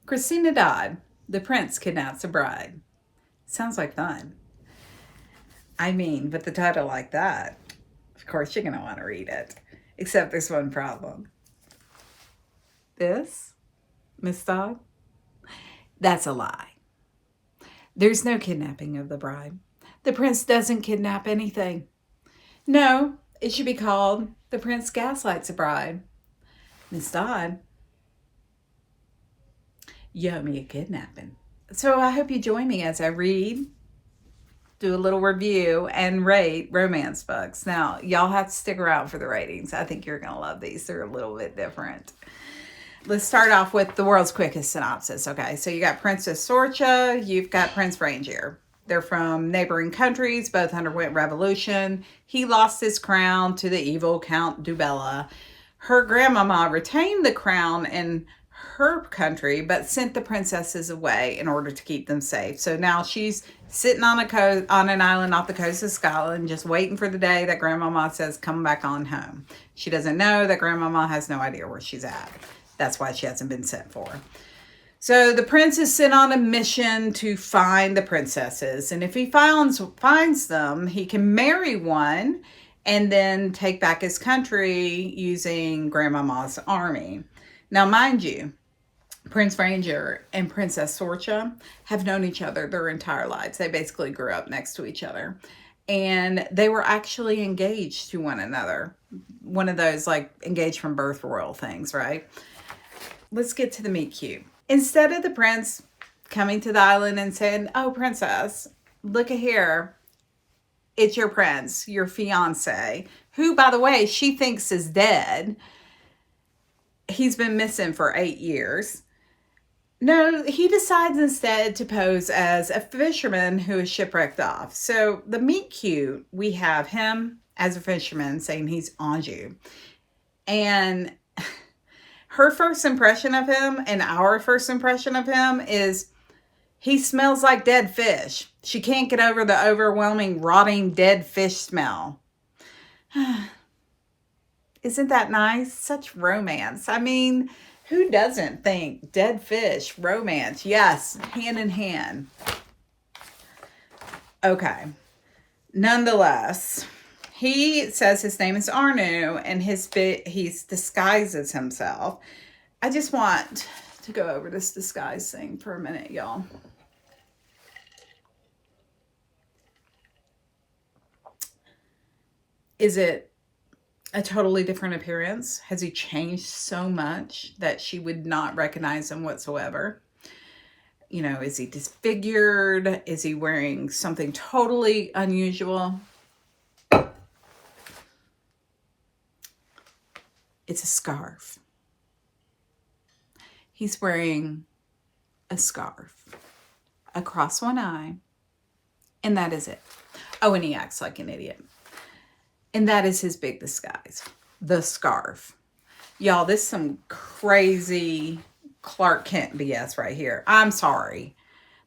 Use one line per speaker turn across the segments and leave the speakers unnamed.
Christina Dodd, the prince kidnaps a bride. Sounds like fun. I mean, with the title like that, of course you're going to want to read it. Except there's one problem. This, Miss Dodd? That's a lie. There's no kidnapping of the bride. The prince doesn't kidnap anything. No, it should be called The Prince Gaslights a Bride. Miss Dodd, you owe me a kidnapping. So I hope you join me as I read, do a little review, and rate romance books. Now, y'all have to stick around for the ratings. I think you're going to love these. They're a little bit different. Let's start off with the world's quickest synopsis. Okay, so you got Princess Sorcha, you've got Prince Rangier. They're from neighboring countries, both underwent revolution. He lost his crown to the evil Count Dubella. Her grandmama retained the crown in her country, but sent the princesses away in order to keep them safe. So now she's sitting on an island off the coast of Scotland, just waiting for the day that grandmama says, come back on home. She doesn't know that grandmama has no idea where she's at. That's why she hasn't been sent for. So the prince is sent on a mission to find the princesses. And if he finds them, he can marry one and then take back his country using grandmama's army. Now, mind you, Prince Ranger and Princess Sorcha have known each other their entire lives. They basically grew up next to each other. And they were actually engaged to one another. One of those like engaged from birth royal things, right? Let's get to the meet cute. Instead of the prince coming to the island and saying, oh, princess, look at here. It's your prince, your fiance, who, by the way, she thinks is dead. He's been missing for 8 years. No, he decides instead to pose as a fisherman who is shipwrecked off. So the meet cute, we have him as a fisherman saying he's Anjou. And her first impression of him and our first impression of him is he smells like dead fish. She can't get over the overwhelming rotting dead fish smell. Isn't that nice? Such romance. I mean, who doesn't think dead fish, romance? Yes, hand in hand. Okay. Nonetheless, he says his name is Arnu and he disguises himself. I just want to go over this disguise thing for a minute, y'all. Is it a totally different appearance? Has he changed so much that she would not recognize him whatsoever? You know, is he disfigured? Is he wearing something totally unusual? It's a scarf. He's wearing a scarf across one eye, and that is it. Oh, and he acts like an idiot. And that is his big disguise, the scarf. Y'all, this is some crazy Clark Kent BS right here. I'm sorry.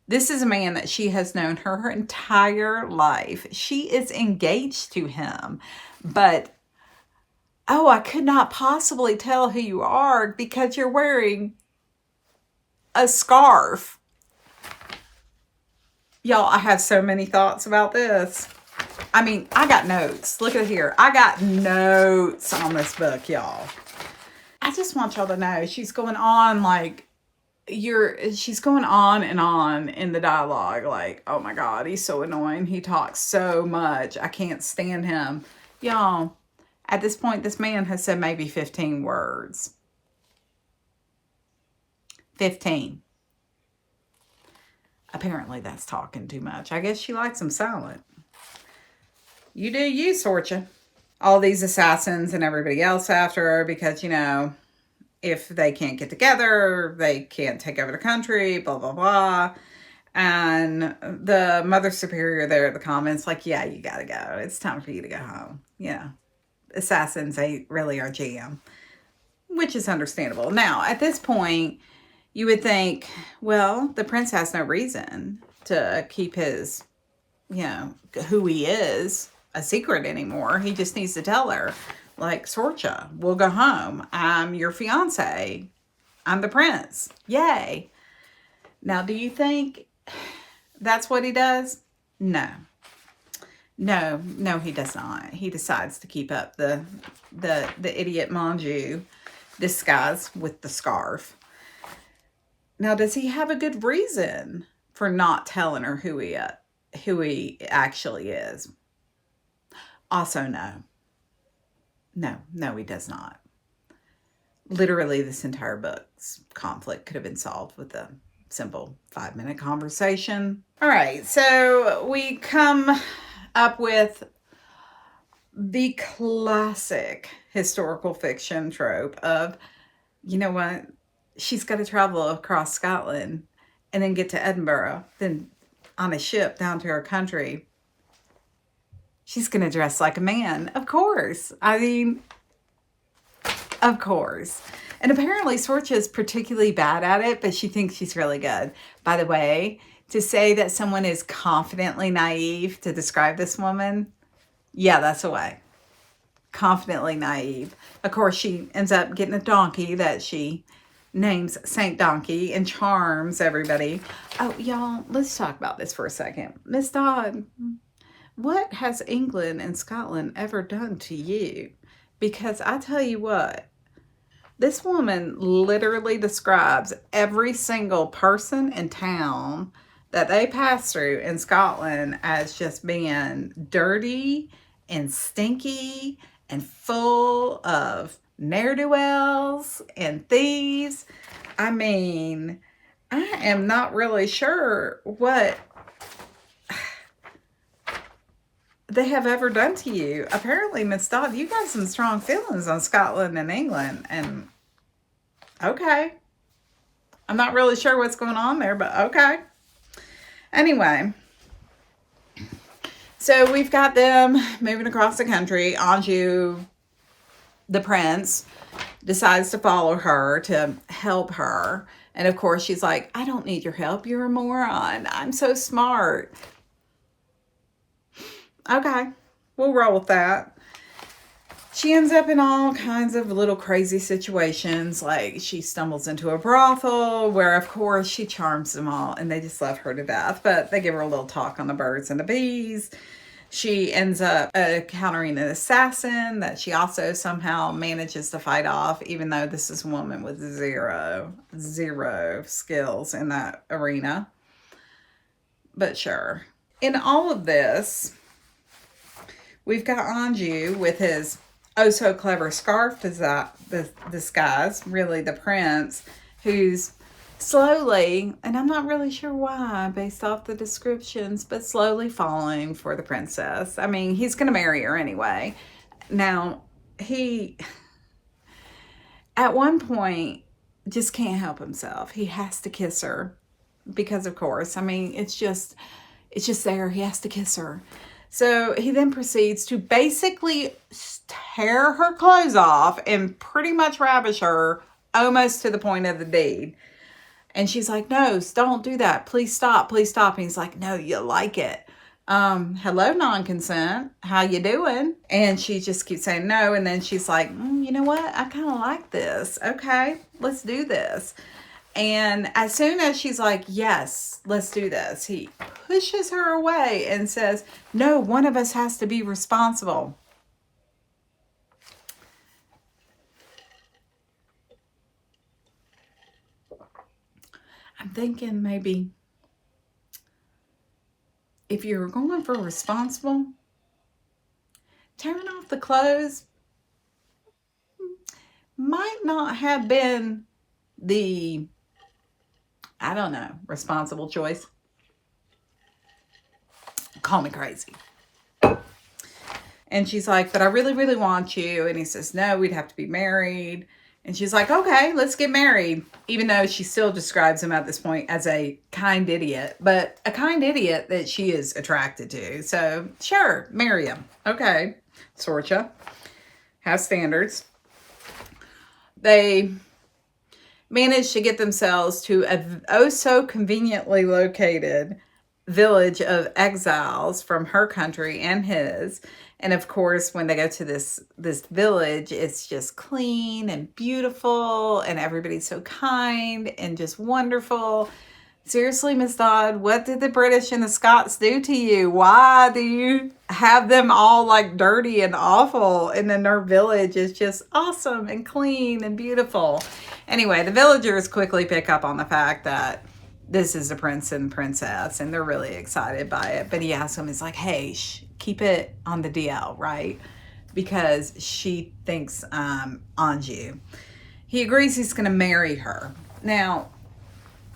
This is a man that she has known her entire life. She is engaged to him. But, oh, I could not possibly tell who you are because you're wearing a scarf. Y'all, I have so many thoughts about this. I mean, I got notes. Look at here. I got notes on this book, y'all. I just want y'all to know she's going on like she's going on and on in the dialogue. Like, oh my God, he's so annoying. He talks so much. I can't stand him. Y'all, at this point, this man has said maybe 15 words. 15. Apparently that's talking too much. I guess she likes him silent. You do you, Sorcha. All these assassins and everybody else after her because, you know, if they can't get together, they can't take over the country, blah, blah, blah. And the Mother Superior there at the comments, like, yeah, you gotta go. It's time for you to go home. Yeah. Assassins ain't really our jam, which is understandable. Now, at this point, you would think, well, the prince has no reason to keep his, you know, who he is a secret anymore. He just needs to tell her, like, Sorcha, we'll go home. I'm your fiance. I'm the prince. Yay. Now, do you think that's what he does? No. No, he does not. He decides to keep up the idiot Manju disguise with the scarf. Now, does he have a good reason for not telling her who he actually is? Also, no. No, he does not. Literally, this entire book's conflict could have been solved with a simple 5-minute conversation. All right, so we come up with the classic historical fiction trope of, you know what, she's got to travel across Scotland and then get to Edinburgh, then on a ship down to her country. She's going to dress like a man, of course. I mean, of course. And apparently Sorcha is particularly bad at it, but she thinks she's really good. By the way, to say that someone is confidently naive to describe this woman, yeah, that's a way. Confidently naive. Of course, she ends up getting a donkey that she names Saint Donkey and charms everybody. Oh, y'all, let's talk about this for a second. Miss Dodd, what has England and Scotland ever done to you? Because I tell you what, this woman literally describes every single person in town that they pass through in Scotland as just being dirty and stinky and full of ne'er-do-wells and thieves. I mean, I am not really sure what they have ever done to you. Apparently, Miss Dodd, you got some strong feelings on Scotland and England. And okay. I'm not really sure what's going on there, but okay. Anyway. So we've got them moving across the country. Anjou, the prince, decides to follow her to help her. And of course, she's like, I don't need your help. You're a moron. I'm so smart. Okay, we'll roll with that. She ends up in all kinds of little crazy situations. Like she stumbles into a brothel where, of course, she charms them all and they just love her to death. But they give her a little talk on the birds and the bees. She ends up encountering an assassin that she also somehow manages to fight off, even though this is a woman with zero skills in that arena. But sure. In all of this, we've got Anjou with his oh so clever scarf disguise, really the prince, who's slowly, and I'm not really sure why based off the descriptions, but slowly falling for the princess. I mean, he's going to marry her anyway. Now, he, at one point, just can't help himself. He has to kiss her because, of course, I mean, it's just there. He has to kiss her. So he then proceeds to basically tear her clothes off and pretty much ravish her almost to the point of the deed. And she's like, no, don't do that. Please stop. Please stop. And he's like, no, you like it. Hello, non-consent. How you doing? And she just keeps saying no. And then she's like, you know what? I kind of like this. Okay, let's do this. And as soon as she's like, yes, let's do this, he pushes her away and says, no, one of us has to be responsible. I'm thinking maybe if you're going for responsible, tearing off the clothes might not have been the, I don't know, responsible choice. Call me crazy. And she's like, but I really, really want you. And he says, no, we'd have to be married. And she's like, okay, let's get married. Even though she still describes him at this point as a kind idiot, but a kind idiot that she is attracted to. So sure, marry him. Okay, Sorcha. Have standards. They managed to get themselves to a oh so conveniently located village of exiles from her country and his. And of course, when they go to this village, it's just clean and beautiful and everybody's so kind and just wonderful. Seriously, Miss Dodd, what did the British and the Scots do to you? Why do you have them all like dirty and awful? And then their village is just awesome and clean and beautiful. Anyway, the villagers quickly pick up on the fact that this is the prince and princess, and they're really excited by it. But he asks them, he's like, hey, keep it on the DL, right? Because she thinks Anjou. He agrees he's going to marry her. Now,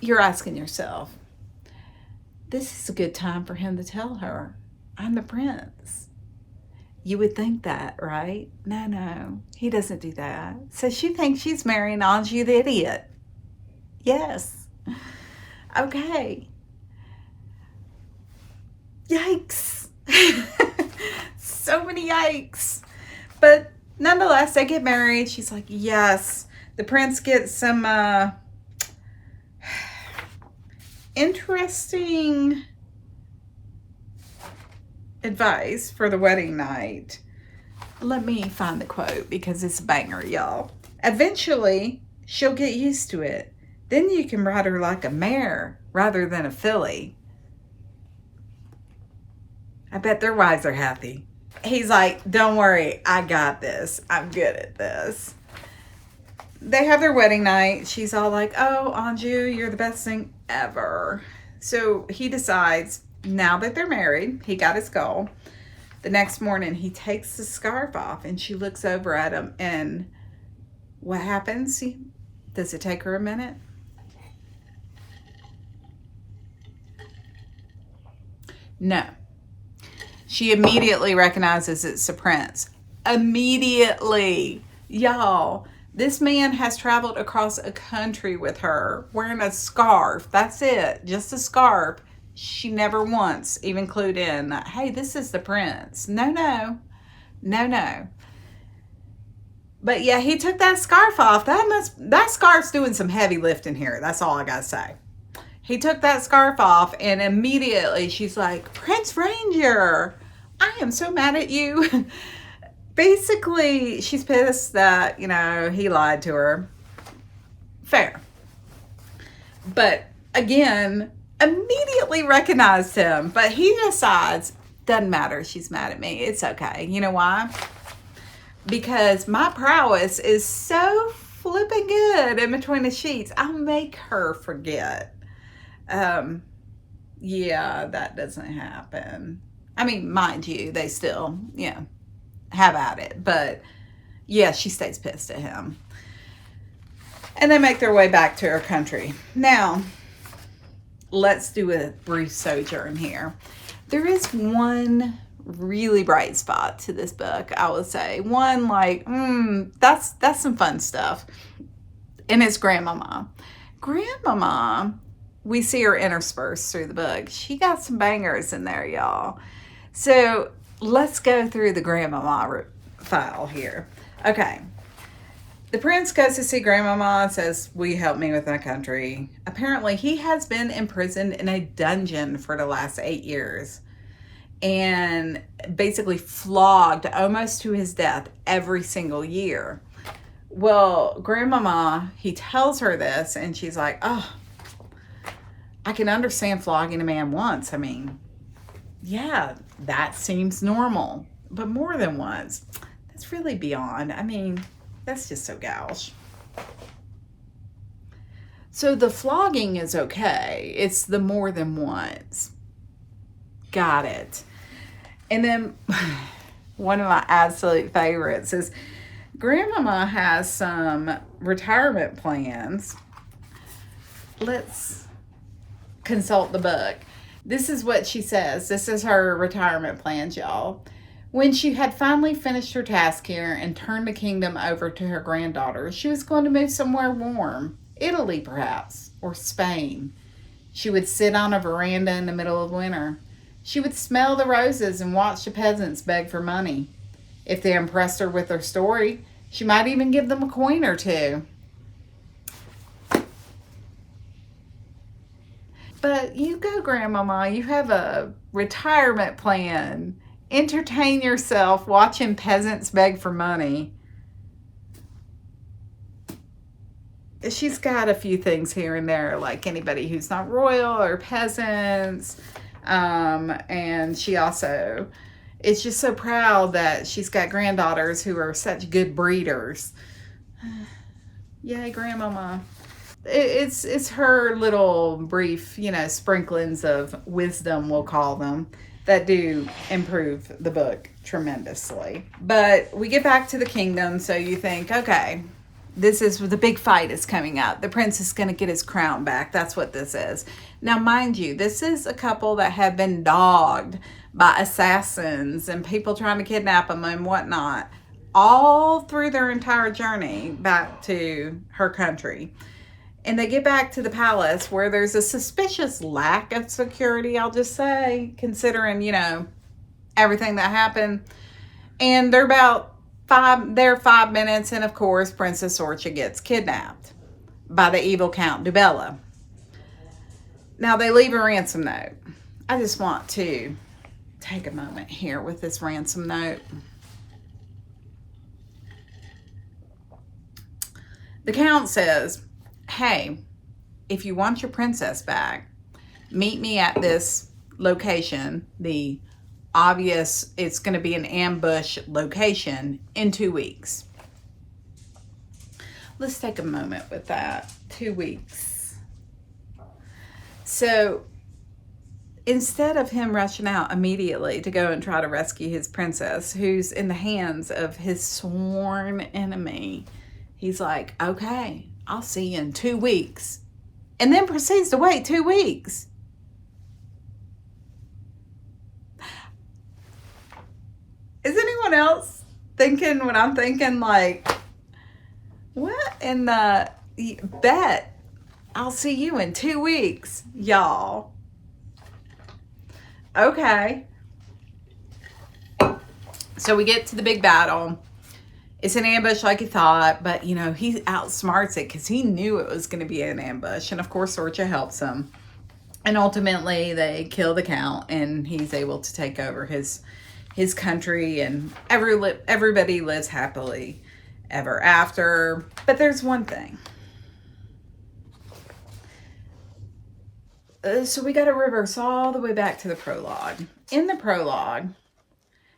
you're asking yourself, this is a good time for him to tell her, I'm the prince. You would think that, right? No, he doesn't do that. So she thinks she's marrying Anjou the idiot. Yes. Okay. Yikes. So many yikes. But nonetheless, they get married. She's like, yes. The prince gets some interesting advice for the wedding night. Let me find the quote because it's a banger, y'all. Eventually, she'll get used to it. Then you can ride her like a mare rather than a filly. I bet their wives are happy. He's like, don't worry, I got this. I'm good at this. They have their wedding night. She's all like, oh, Anjou, you're the best thing ever. So he decides, now that they're married, he got his goal. The next morning, he takes the scarf off, and she looks over at him, and what happens? Does it take her a minute? No. She immediately recognizes it's the prince. Immediately. Y'all, this man has traveled across a country with her wearing a scarf. That's it. Just a scarf. She never once even clued in that, hey, this is the prince. No. But yeah, he took that scarf off. That scarf's doing some heavy lifting here. That's all I gotta say. He took that scarf off, and immediately she's like, Prince Ranger, I am so mad at you. Basically, she's pissed that, he lied to her. Fair. But again, immediately recognized him. But he decides, doesn't matter, she's mad at me. It's okay. You know why? Because my prowess is so flipping good in between the sheets. I'll make her forget. Yeah, that doesn't happen. I mean, mind you, they still, have at it. But yeah, she stays pissed at him. And they make their way back to her country. Now, let's do a brief sojourn here. There is one really bright spot to this book, I would say. One like, that's some fun stuff. And it's Grandmama. Grandmama, we see her interspersed through the book. She got some bangers in there, y'all. So let's go through the Grandmama file here. Okay. The prince goes to see Grandmama and says, will you help me with my country? Apparently, he has been imprisoned in a dungeon for the last 8 years and basically flogged almost to his death every single year. Well, Grandmama, he tells her this, and she's like, oh, I can understand flogging a man once. I mean, yeah, that seems normal. But more than once, that's really beyond. I mean, that's just so gauche. So the flogging is okay. It's the more than once. Got it. And then one of my absolute favorites is Grandmama has some retirement plans. Let's consult the book. This is what she says. This is her retirement plans, y'all. When she had finally finished her task here and turned the kingdom over to her granddaughter, she was going to move somewhere warm. Italy, perhaps, or Spain. She would sit on a veranda in the middle of winter. She would smell the roses and watch the peasants beg for money. If they impressed her with their story, she might even give them a coin or two. But you go, Grandmama. You have a retirement plan. Entertain yourself watching peasants beg for money. she's got a few things here and there, like anybody who's not royal or peasants. And she also is just so proud that she's got granddaughters who are such good breeders. Yay, Grandmama. It's her little brief, sprinklings of wisdom, we'll call them, that do improve the book tremendously. But we get back to the kingdom, so you think, okay, this is the big fight is coming up. The prince is going to get his crown back. That's what this is. Now, mind you, this is a couple that have been dogged by assassins and people trying to kidnap them and whatnot, all through their entire journey back to her country. And they get back to the palace where there's a suspicious lack of security, I'll just say, considering, everything that happened. And they're 5 minutes, and of course, Princess Sorcha gets kidnapped by the evil Count Dubella. Now, they leave a ransom note. I just want to take a moment here with this ransom note. The Count says, hey, if you want your princess back, meet me at this location, the obvious, it's going to be an ambush location, in 2 weeks. Let's take a moment with that. 2 weeks. So instead of him rushing out immediately to go and try to rescue his princess, who's in the hands of his sworn enemy, he's like, okay, I'll see you in 2 weeks. And then proceeds to wait 2 weeks. Is anyone else thinking what I'm thinking? Like, what in the bet? I'll see you in 2 weeks, y'all. Okay. So we get to the big battle. It's an ambush like he thought, but, he outsmarts it because he knew it was going to be an ambush. And, of course, Sorcha helps him. And ultimately, they kill the Count, and he's able to take over his country, and everybody lives happily ever after. But there's one thing. So we got to reverse all the way back to the prologue. In the prologue,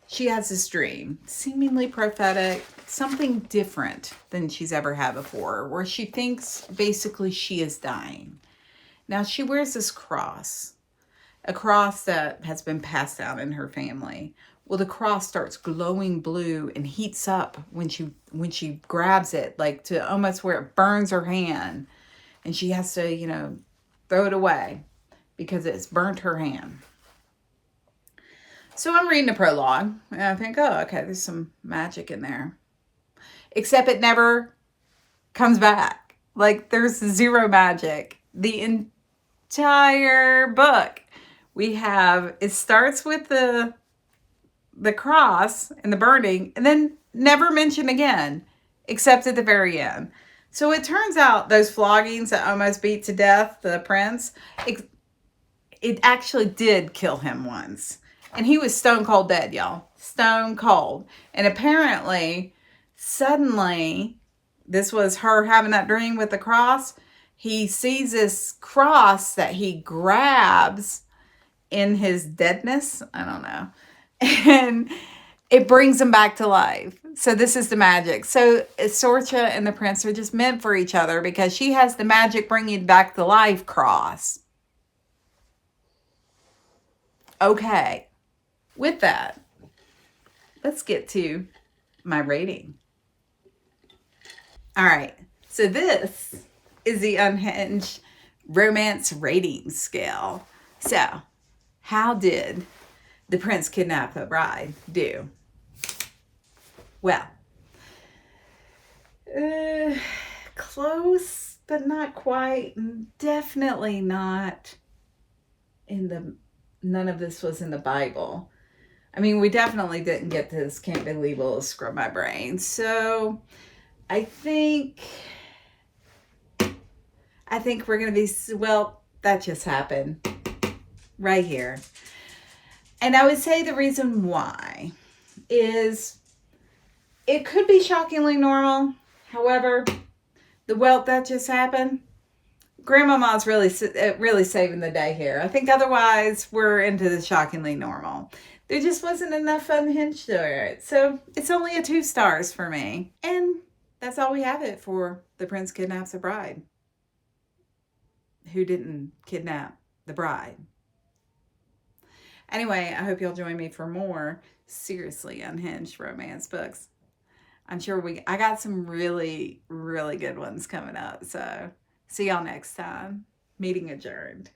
she has this dream, seemingly prophetic, something different than she's ever had before, where she thinks basically she is dying. Now, she wears this cross, a cross that has been passed down in her family. Well, the cross starts glowing blue and heats up when she grabs it, like to almost where it burns her hand. And she has to, throw it away because it's burnt her hand. So I'm reading the prologue, and I think, oh, okay, there's some magic in there. Except it never comes back. Like, there's zero magic. The entire book, it starts with the cross and the burning, and then never mentioned again, except at the very end. So it turns out those floggings that almost beat to death the prince, it actually did kill him once. And he was stone cold dead, y'all. Stone cold. And apparently, suddenly, this was her having that dream with the cross. He sees this cross that he grabs in his deadness. I don't know. And it brings him back to life. So this is the magic. So Sorcha and the prince are just meant for each other because she has the magic bringing back to life cross. Okay. With that, let's get to my rating. All right. So this is the Unhinged Romance Rating Scale. So, how did The Prince Kidnap the Bride do? Well, close, but not quite. Definitely not none of this was in the Bible. I mean, we definitely didn't get this can't believe it'll scrub my brain. So I think we're going to be, well, that just happened right here. And I would say the reason why is it could be shockingly normal. However, The welt that just happened. Grandmama's really saving the day here. I think otherwise we're into the shockingly normal. There just wasn't enough unhinged to it. So it's only a 2 stars for me. And that's all we have it for The Prince Kidnaps a Bride. Who didn't kidnap the bride? Anyway, I hope you'll join me for more seriously unhinged romance books. I'm sure I got some really, really good ones coming up. So see y'all next time. Meeting adjourned.